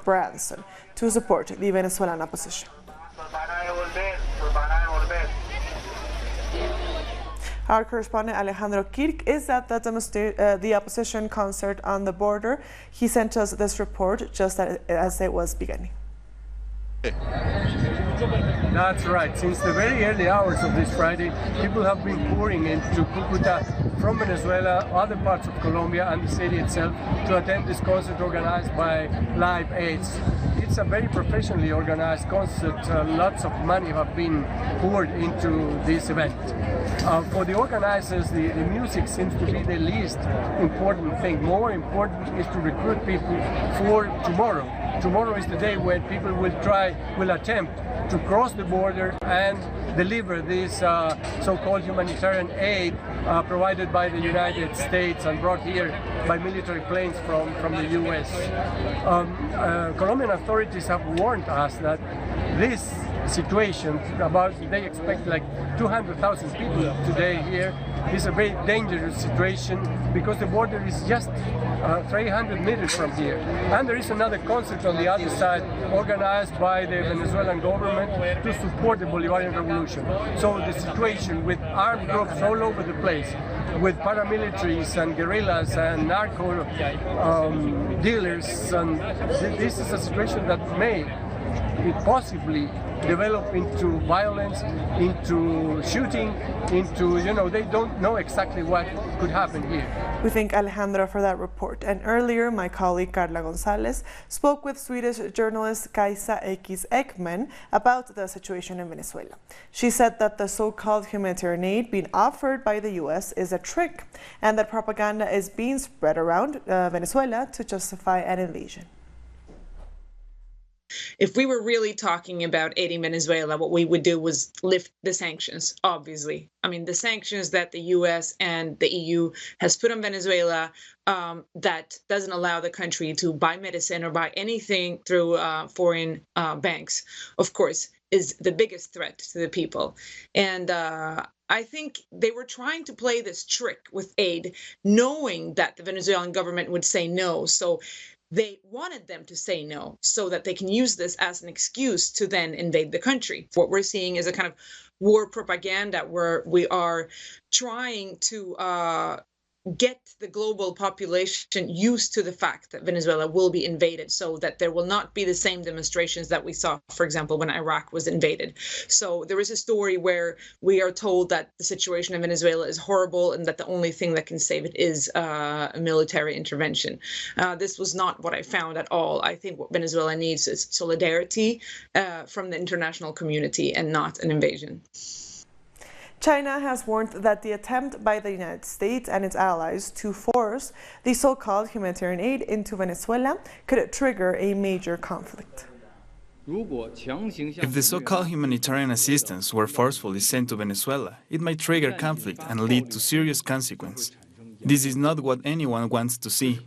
Richard Branson to support the Venezuelan opposition. Our correspondent Alejandro Kirk is at the opposition concert on the border. He sent us this report just as it was beginning. That's right. Since the very early hours of this Friday, people have been pouring into Cucuta from Venezuela, other parts of Colombia and the city itself to attend this concert organized by Live Aids. It's a very professionally organized concert. Lots of money have been poured into this event. For the organizers, the music seems to be the least important thing. More important is to recruit people for tomorrow. Tomorrow is the day when people will attempt to cross the border and deliver this so-called humanitarian aid provided by the United States and brought here by military planes from the US. Colombian authorities have warned us that this situation, they expect like 200,000 people today here, is a very dangerous situation because the border is just 300 meters from here. And there is another concert on the other side organized by the Venezuelan government to support the Bolivarian revolution. So the situation with armed groups all over the place, with paramilitaries and guerrillas and narco dealers, and this is a situation that may possibly develop into violence, into shooting, into, they don't know exactly what could happen here. We thank Alejandro for that report. And earlier, my colleague Carla Gonzalez spoke with Swedish journalist Kajsa Ekman about the situation in Venezuela. She said that the so-called humanitarian aid being offered by the US is a trick and that propaganda is being spread around Venezuela to justify an invasion. If we were really talking about aiding Venezuela, what we would do was lift the sanctions, obviously. I mean, the sanctions that the US and the EU has put on Venezuela that doesn't allow the country to buy medicine or buy anything through foreign banks, of course, is the biggest threat to the people. And I think they were trying to play this trick with aid, knowing that the Venezuelan government would say no. So they wanted them to say no so that they can use this as an excuse to then invade the country. What we're seeing is a kind of war propaganda where we are trying to get the global population used to the fact that Venezuela will be invaded so that there will not be the same demonstrations that we saw, for example, when Iraq was invaded. So there is a story where we are told that the situation in Venezuela is horrible and that the only thing that can save it is a military intervention. This was not what I found at all. I think what Venezuela needs is solidarity from the international community and not an invasion. China has warned that the attempt by the United States and its allies to force the so-called humanitarian aid into Venezuela could trigger a major conflict. If the so-called humanitarian assistance were forcefully sent to Venezuela, it might trigger conflict and lead to serious consequences. This is not what anyone wants to see.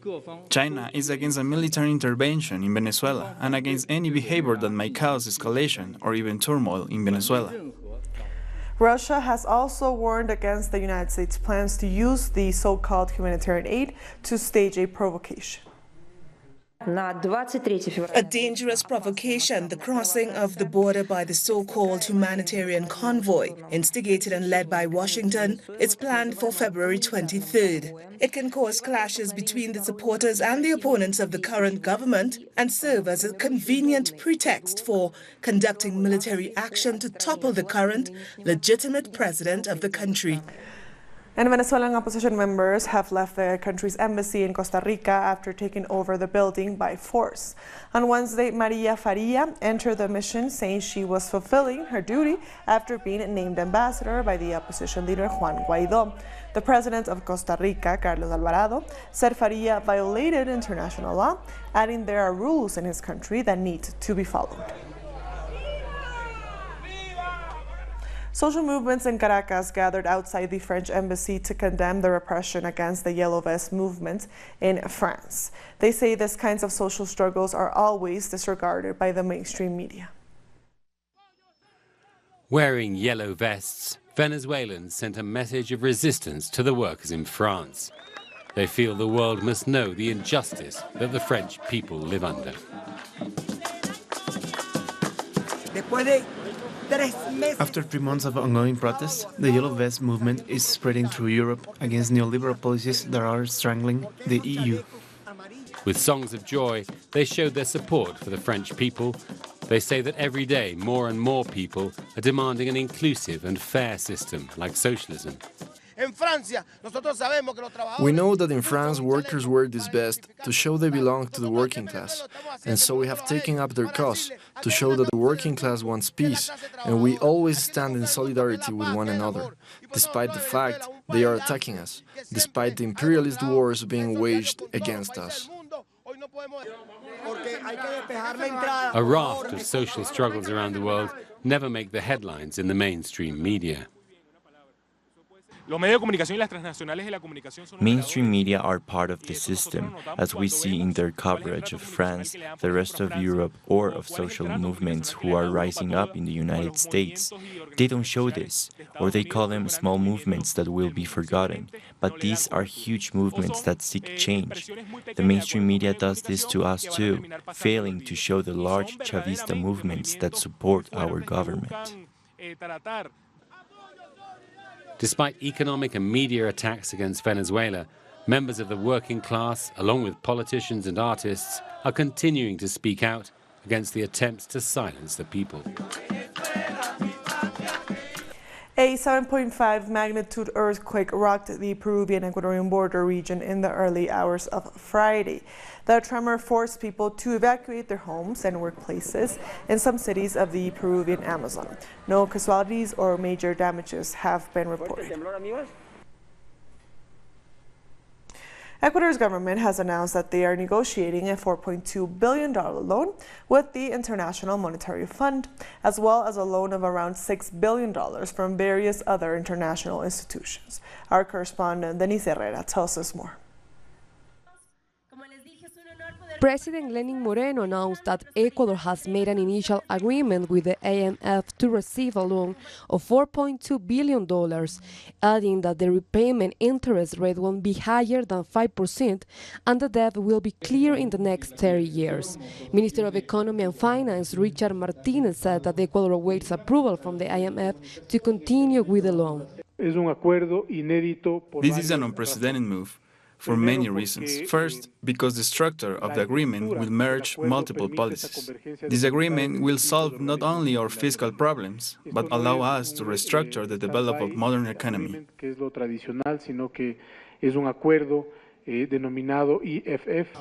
China is against a military intervention in Venezuela and against any behavior that might cause escalation or even turmoil in Venezuela. Russia has also warned against the United States' plans to use the so-called humanitarian aid to stage a provocation. A dangerous provocation, the crossing of the border by the so-called humanitarian convoy, instigated and led by Washington, is planned for February 23rd. It can cause clashes between the supporters and the opponents of the current government and serve as a convenient pretext for conducting military action to topple the current legitimate president of the country. And Venezuelan opposition members have left the country's embassy in Costa Rica after taking over the building by force. On Wednesday, Maria Faria entered the mission saying she was fulfilling her duty after being named ambassador by the opposition leader Juan Guaidó. The president of Costa Rica, Carlos Alvarado, said Faria violated international law, adding there are rules in his country that need to be followed. Social movements in Caracas gathered outside the French embassy to condemn the repression against the Yellow Vest movement in France. They say these kinds of social struggles are always disregarded by the mainstream media. Wearing yellow vests, Venezuelans sent a message of resistance to the workers in France. They feel the world must know the injustice that the French people live under. After 3 months of ongoing protests, the Yellow Vest movement is spreading through Europe against neoliberal policies that are strangling the EU. With songs of joy, they showed their support for the French people. They say that every day more and more people are demanding an inclusive and fair system like socialism. We know that in France workers wear this vest to show they belong to the working class, and so we have taken up their cause to show that the working class wants peace, and we always stand in solidarity with one another, despite the fact they are attacking us, despite the imperialist wars being waged against us. A raft of social struggles around the world never make the headlines in the mainstream media. Mainstream media are part of the system, as we see in their coverage of France, the rest of Europe, or of social movements who are rising up in the United States. They don't show this, or they call them small movements that will be forgotten. But these are huge movements that seek change. The mainstream media does this to us too, failing to show the large Chavista movements that support our government. Despite economic and media attacks against Venezuela, members of the working class, along with politicians and artists, are continuing to speak out against the attempts to silence the people. A 7.5 magnitude earthquake rocked the Peruvian-Ecuadorian border region in the early hours of Friday. The tremor forced people to evacuate their homes and workplaces in some cities of the Peruvian Amazon. No casualties or major damages have been reported. Ecuador's government has announced that they are negotiating a $4.2 billion loan with the International Monetary Fund, as well as a loan of around $6 billion from various other international institutions. Our correspondent, Denise Herrera, tells us more. President Lenin Moreno announced that Ecuador has made an initial agreement with the IMF to receive a loan of $4.2 billion, adding that the repayment interest rate won't be higher than 5% and the debt will be clear in the next 30 years. Minister of Economy and Finance Richard Martinez said that Ecuador awaits approval from the IMF to continue with the loan. This is an unprecedented move for many reasons. First, because the structure of the agreement will merge multiple policies. This agreement will solve not only our fiscal problems, but allow us to restructure the development of modern economy.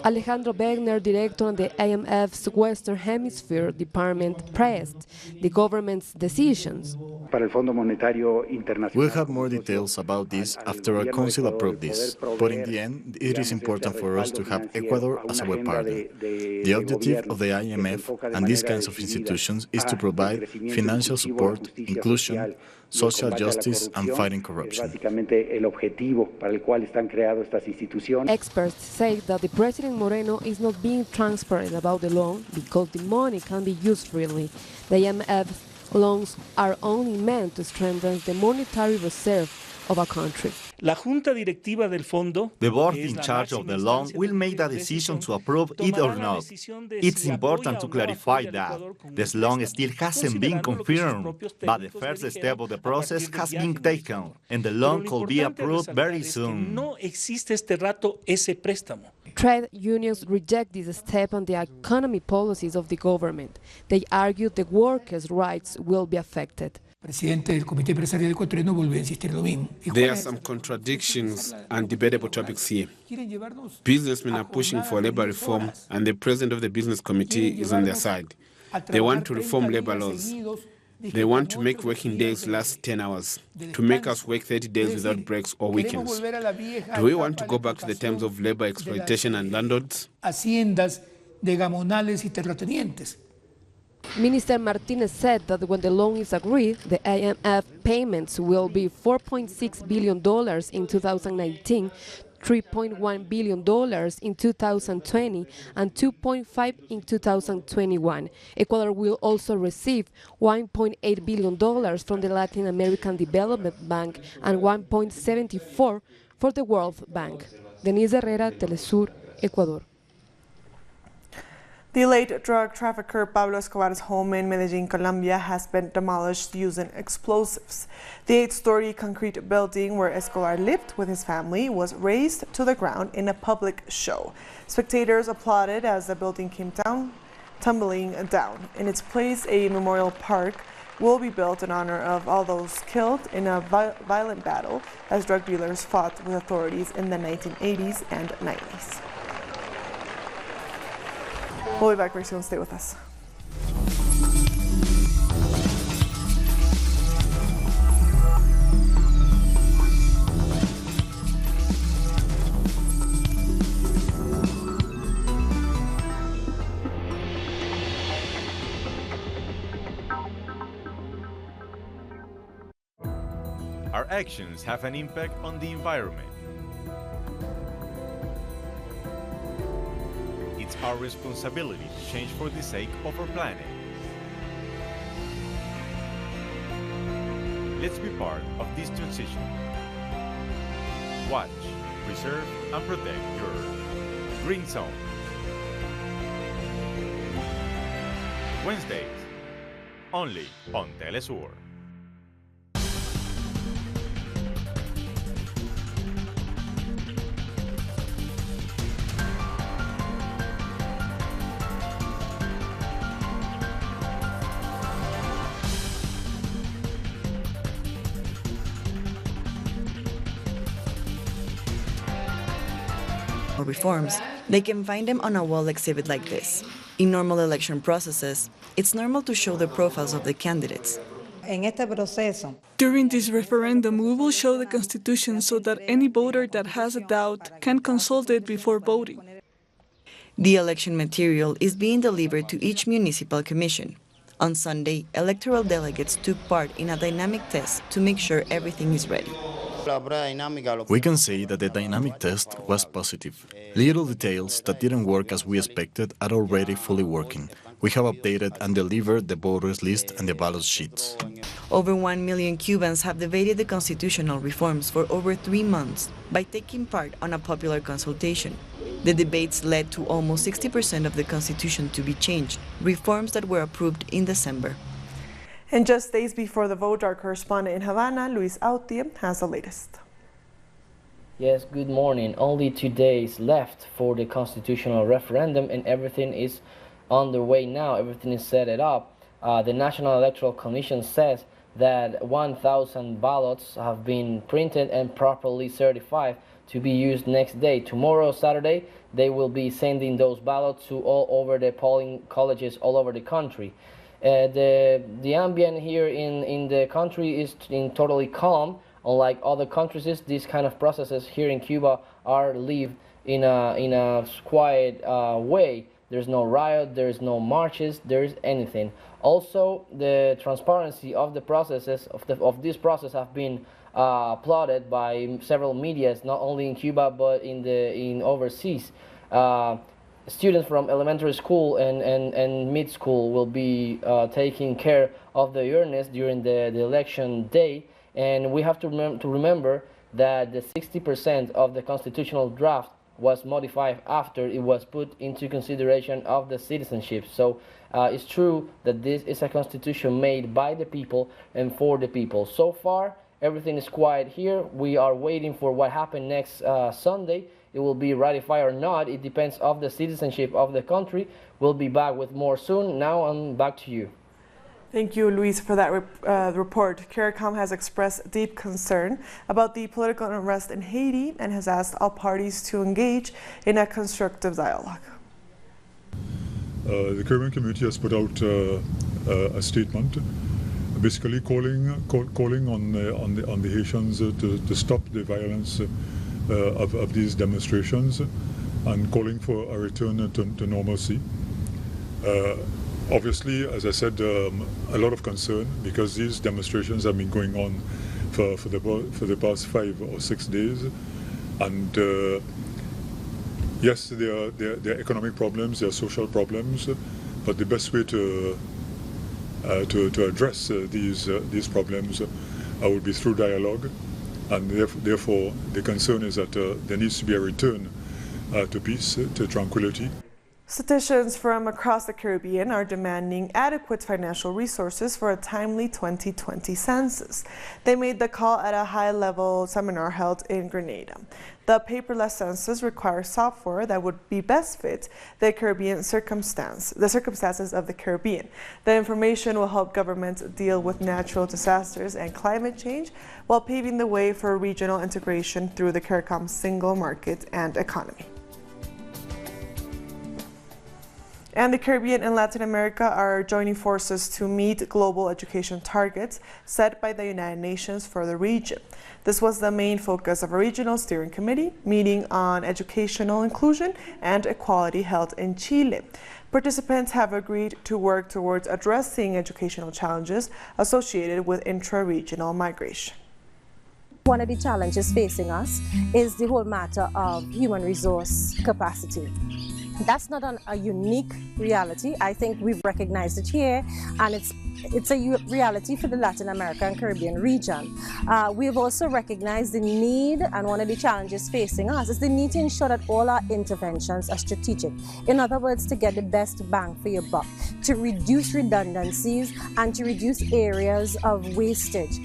Alejandro Wegner, director of the IMF's Western Hemisphere Department, praised the government's decisions. We'll have more details about this after our council approved this, but in the end, it is important for us to have Ecuador as our partner. The objective of the IMF and these kinds of institutions is to provide financial support, inclusion, social justice, and fighting corruption. Experts say that the President Moreno is not being transparent about the loan because the money can be used freely. The IMF loans are only meant to strengthen the monetary reserve of a country. The board in charge of the loan will make the decision to approve it or not. It's important to clarify that this loan still hasn't been confirmed, but the first step of the process has been taken, and the loan could be approved very soon. Trade unions reject this step on the economy policies of the government. They argue the workers' rights will be affected. There are some contradictions and debatable topics here. Businessmen are pushing for labor reform, and the president of the business committee is on their side. They want to reform labor laws. They want to make working days last 10 hours, to make us work 30 days without breaks or weekends. Do we want to go back to the terms of labor exploitation and landlords? Minister Martinez said that when the loan is agreed, the IMF payments will be $4.6 billion in 2019, $3.1 billion in 2020, and $2.5 in 2021. Ecuador will also receive $1.8 billion from the Latin American Development Bank and $1.74 for the World Bank. Denise Herrera, Telesur, Ecuador. The late drug trafficker Pablo Escobar's home in Medellin, Colombia has been demolished using explosives. The 8-story concrete building where Escobar lived with his family was razed to the ground in a public show. Spectators applauded as the building came tumbling down. In its place, a memorial park will be built in honor of all those killed in a violent battle as drug dealers fought with authorities in the 1980s and 90s. We'll be back very soon. Stay with us. Our actions have an impact on the environment. It's our responsibility to change for the sake of our planet. Let's be part of this transition. Watch, preserve, and protect your Green Zone. Wednesdays, only on Telesur. Reforms, they can find them on a wall exhibit like this. In normal election processes, it's normal to show the profiles of the candidates. During this referendum, we will show the Constitution so that any voter that has a doubt can consult it before voting. The election material is being delivered to each municipal commission. On Sunday, electoral delegates took part in a dynamic test to make sure everything is ready. We can say that the dynamic test was positive. Little details that didn't work as we expected are already fully working. We have updated and delivered the voters list and the ballot sheets. Over 1 million Cubans have debated the constitutional reforms for over 3 months by taking part on a popular consultation. The debates led to almost 60% of the constitution to be changed, reforms that were approved in December. And just days before the vote, our correspondent in Havana, Luis Autie, has the latest. Yes, good morning. Only 2 days left for the constitutional referendum and everything is underway now. Everything is set up. The National Electoral Commission says that 1,000 ballots have been printed and properly certified to be used next day. Tomorrow, Saturday, they will be sending those ballots to all over the polling colleges all over the country. The ambient here in the country is totally calm. Unlike other countries, these kind of processes here in Cuba are lived in a quiet way. There's no riot, there's no marches, there's anything. Also, the transparency of the processes of this process have been applauded by several medias, not only in Cuba but in overseas. Students from elementary school and mid school will be taking care of the earnest during the election day, and we have to remember that the 60% of the constitutional draft was modified after it was put into consideration of the citizenship. So it's true that this is a constitution made by the people and for the people. So far, everything is quiet here. We are waiting for what happened next Sunday. It will be ratified or not. It depends on the citizenship of the country. We'll be back with more soon. Now I'm back to you. Thank you, Luis, for that report. CARICOM has expressed deep concern about the political unrest in Haiti and has asked all parties to engage in a constructive dialogue. The Caribbean community has put out a statement, basically calling on the Haitians to stop the violence of these demonstrations and calling for a return to normalcy. Obviously, as I said, a lot of concern because these demonstrations have been going on for the past 5 or 6 days, and yes, there are economic problems, there are social problems, but the best way to address these problems would be through dialogue. And therefore, the concern is that there needs to be a return to peace, to tranquility. Citizens from across the Caribbean are demanding adequate financial resources for a timely 2020 census. They made the call at a high-level seminar held in Grenada. The paperless census requires software that would be best fit the circumstances of the Caribbean. The information will help governments deal with natural disasters and climate change while paving the way for regional integration through the CARICOM single market and economy. And the Caribbean and Latin America are joining forces to meet global education targets set by the United Nations for the region. This was the main focus of a regional steering committee meeting on educational inclusion and equality held in Chile. Participants have agreed to work towards addressing educational challenges associated with intra-regional migration. One of the challenges facing us is the whole matter of human resource capacity. That's not a unique reality. I think we've recognized it here, and it's a reality for the Latin America and Caribbean region. We've also recognized the need, and one of the challenges facing us is the need to ensure that all our interventions are strategic. In other words, to get the best bang for your buck, to reduce redundancies and to reduce areas of wastage.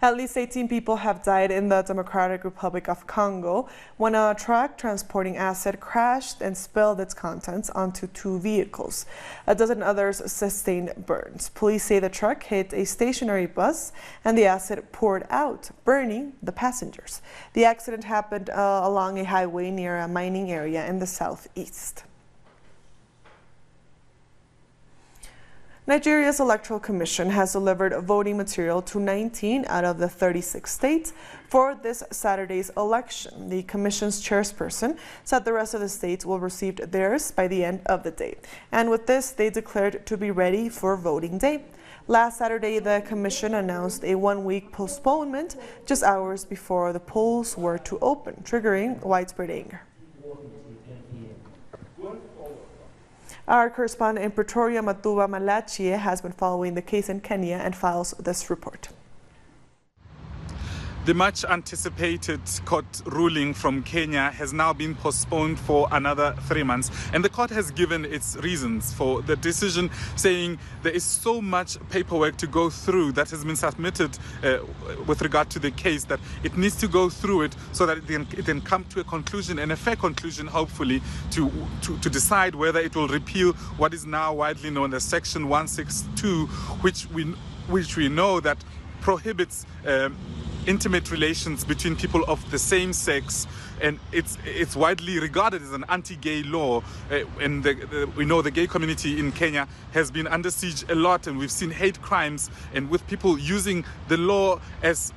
At least 18 people have died in the Democratic Republic of Congo when a truck transporting acid crashed and spilled its contents onto two vehicles. A dozen others sustained burns. Police say the truck hit a stationary bus and the acid poured out, burning the passengers. The accident happened along a highway near a mining area in the southeast. Nigeria's Electoral Commission has delivered voting material to 19 out of the 36 states for this Saturday's election. The Commission's chairperson said the rest of the states will receive theirs by the end of the day. And with this, they declared to be ready for voting day. Last Saturday, the Commission announced a one-week postponement just hours before the polls were to open, triggering widespread anger. Our correspondent in Pretoria, Matuba Malachie, has been following the case in Kenya and files this report. The much anticipated court ruling from Kenya has now been postponed for another 3 months, and the court has given its reasons for the decision, saying there is so much paperwork to go through that has been submitted with regard to the case that it needs to go through it so that it can come to a conclusion, and a fair conclusion, hopefully, to decide whether it will repeal what is now widely known as Section 162, which we know that prohibits intimate relations between people of the same sex, and it's widely regarded as an anti-gay law. And we know the gay community in Kenya has been under siege a lot, and we've seen hate crimes, and with people using the law as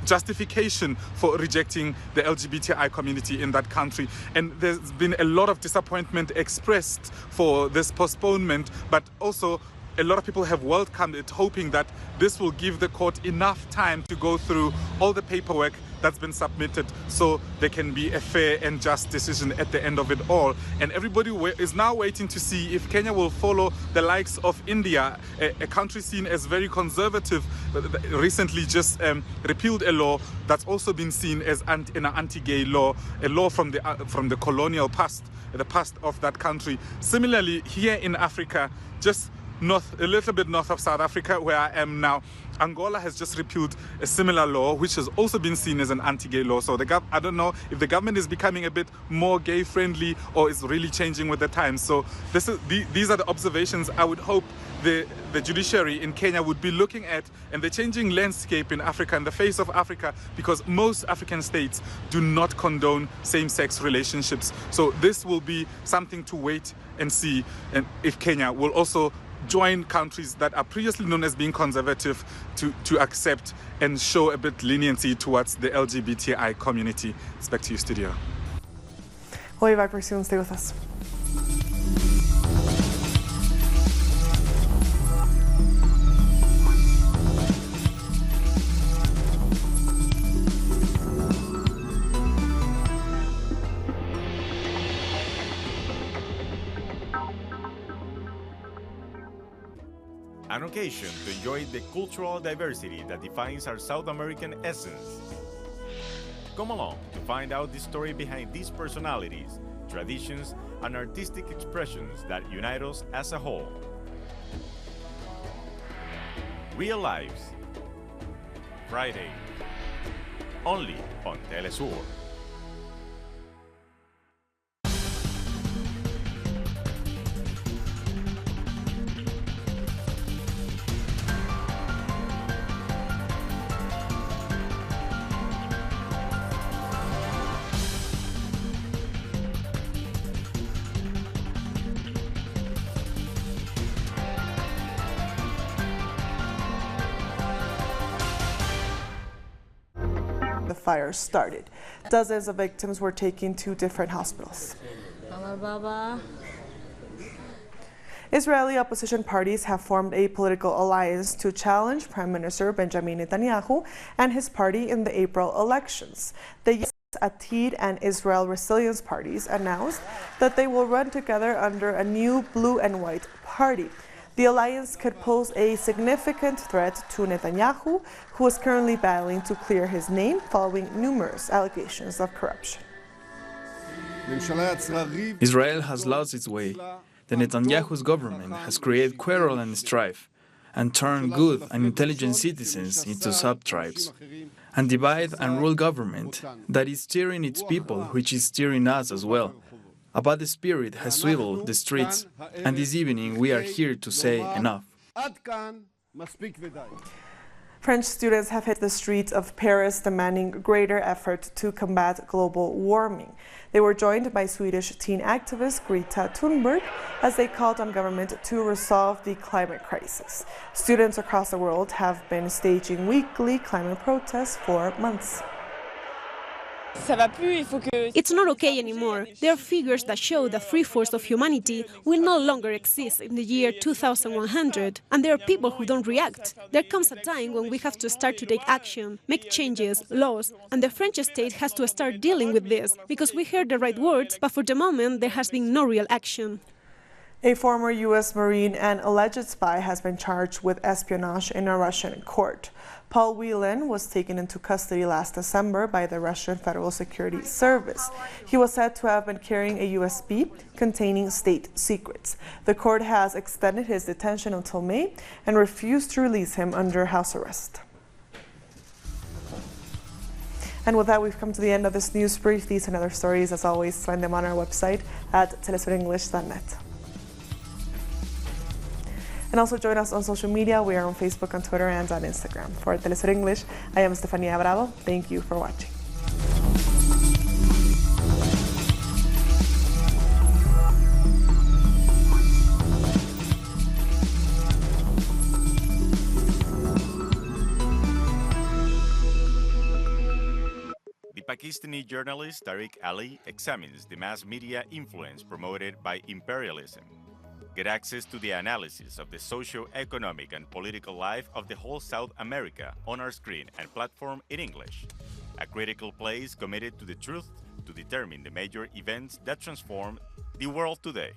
justification for rejecting the LGBTI community in that country. And there's been a lot of disappointment expressed for this postponement, but also a lot of people have welcomed it, hoping that this will give the court enough time to go through all the paperwork that's been submitted so there can be a fair and just decision at the end of it all. And everybody is now waiting to see if Kenya will follow the likes of India, a country seen as very conservative, recently just repealed a law that's also been seen as an anti-gay law, a law from the colonial past, the past of that country. Similarly, here in Africa, just a little bit north of South Africa, where I am now, Angola has just repealed a similar law, which has also been seen as an anti-gay law. So I don't know if the government is becoming a bit more gay-friendly or is really changing with the times. So these are the observations I would hope the judiciary in Kenya would be looking at, and the changing landscape in Africa and the face of Africa, because most African states do not condone same-sex relationships. So this will be something to wait and see, and if Kenya will also join countries that are previously known as being conservative to accept and show a bit leniency towards the LGBTI community. It's back to you, studio. We'll be back very soon. Stay with us. An occasion to enjoy the cultural diversity that defines our South American essence. Come along to find out the story behind these personalities, traditions, and artistic expressions that unite us as a whole. Real Lives, Friday, only on Telesur. The fire started. Dozens of victims were taken to different hospitals. Israeli opposition parties have formed a political alliance to challenge Prime Minister Benjamin Netanyahu and his party in the April elections. The Yes Atid and Israel Resilience parties announced that they will run together under a new blue and white party. The alliance could pose a significant threat to Netanyahu, who is currently battling to clear his name following numerous allegations of corruption. Israel has lost its way. The Netanyahu's government has created quarrel and strife, and turned good and intelligent citizens into sub-tribes. And divide and rule government that is steering its people, which is steering us as well. A bad spirit has swelled the streets, and this evening we are here to say enough. French students have hit the streets of Paris demanding greater effort to combat global warming. They were joined by Swedish teen activist Greta Thunberg as they called on government to resolve the climate crisis. Students across the world have been staging weekly climate protests for months. It's not okay anymore. There are figures that show that 3/4 of humanity will no longer exist in the year 2100, and there are people who don't react. There comes a time when we have to start to take action, make changes, laws, and the French state has to start dealing with this, because we heard the right words, but for the moment there has been no real action. A former U.S. Marine and alleged spy has been charged with espionage in a Russian court. Paul Whelan was taken into custody last December by the Russian Federal Security Service. He was said to have been carrying a USB containing state secrets. The court has extended his detention until May and refused to release him under house arrest. And with that, we've come to the end of this news brief. These and other stories, as always, find them on our website at telesurenglish.net. And also join us on social media. We are on Facebook, on Twitter, and on Instagram. For Telesur English, I am Estefania Bravo. Thank you for watching. The Pakistani journalist Tariq Ali examines the mass media influence promoted by imperialism. Get access to the analysis of the socio-economic and political life of the whole South America on our screen and platform in English. A critical place committed to the truth to determine the major events that transform the world today.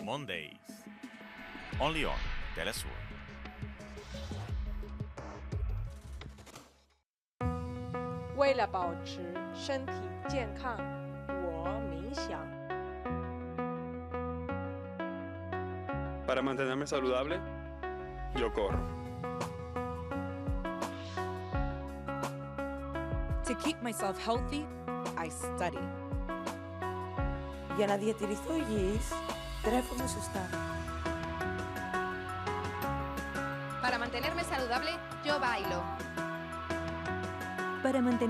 Mondays, only on Telesur. 为了保持身体健康，我冥想。 Para mantenerme saludable, yo corro. To keep myself healthy, I study. Για να διατηρηθώ υγιής, τρέφομαι σωστά. Para mantenerme saludable, yo bailo. Para mantener